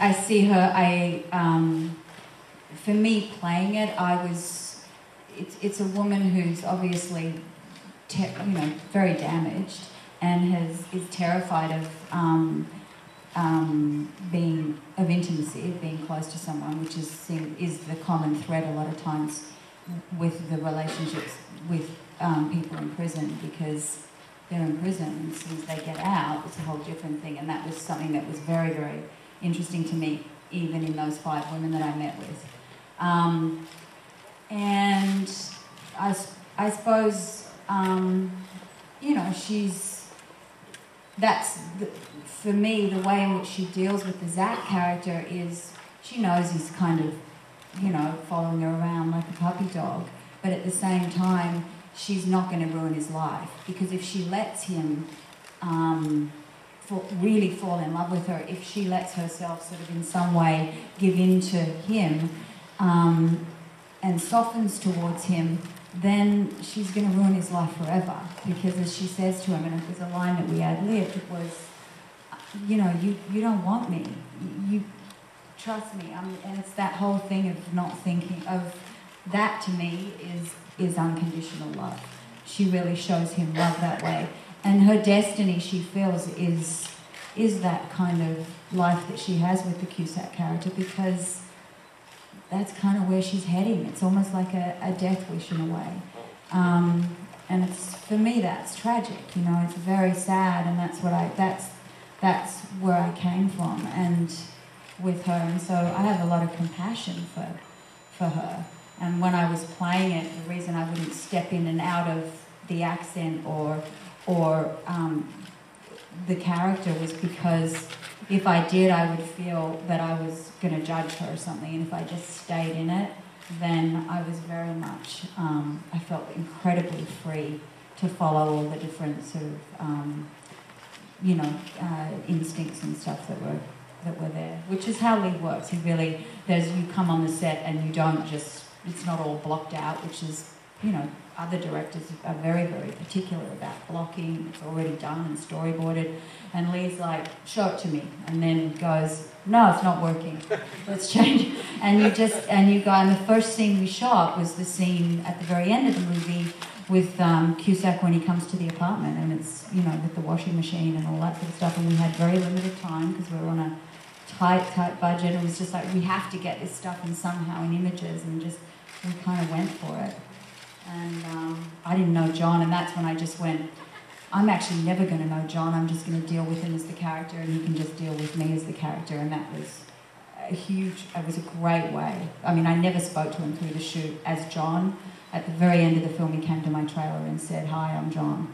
I see her, for me playing it, it's a woman who's obviously, very damaged and is terrified of intimacy, of being close to someone, which is the common thread a lot of times with the relationships with people in prison, because they're in prison, and as soon as they get out, it's a whole different thing. And that was something that was very, very interesting to me, even in those 5 women that I met with. And I suppose, for me, the way in which she deals with the Zach character is she knows he's kind of, following her around like a puppy dog, but at the same time, she's not going to ruin his life, because if she lets him really fall in love with her, if she lets herself sort of in some way give in to him and softens towards him, then she's going to ruin his life forever. Because as she says to him, and there's a line that we ad-libbed, it was, you don't want me. You trust me. And it's that whole thing of not thinking of that. To me is unconditional love. She really shows him love that way, and her destiny, she feels, is that kind of life that she has with the Cusack character, because that's kind of where she's heading. It's almost like a death wish in a way. And it's, for me, that's tragic. It's very sad, and that's where I came from, and with her. And so I have a lot of compassion for her. And when I was playing it, the reason I wouldn't step in and out of the accent or the character was because if I did, I would feel that I was going to judge her or something. And if I just stayed in it, then I was very much, I felt incredibly free to follow all the different sort of, instincts and stuff that were there, which is how Lee works. He really, you come on the set and you don't just, it's not all blocked out, which is, other directors are very, very particular about blocking. It's already done and storyboarded. And Lee's like, show it to me. And then goes, no, it's not working. Let's change it. And you go, and the first scene we shot was the scene at the very end of the movie with Cusack when he comes to the apartment, and it's, with the washing machine and all that sort of stuff. And we had very limited time because we were on a tight budget. It was just like, we have to get this stuff in somehow in images, and we kind of went for it. And I didn't know John, and that's when I just went, I'm actually never going to know John. I'm just going to deal with him as the character, and he can just deal with me as the character. And that was it was a great way. I mean, I never spoke to him through the shoot as John. At the very end of the film, he came to my trailer and said, "Hi, I'm John."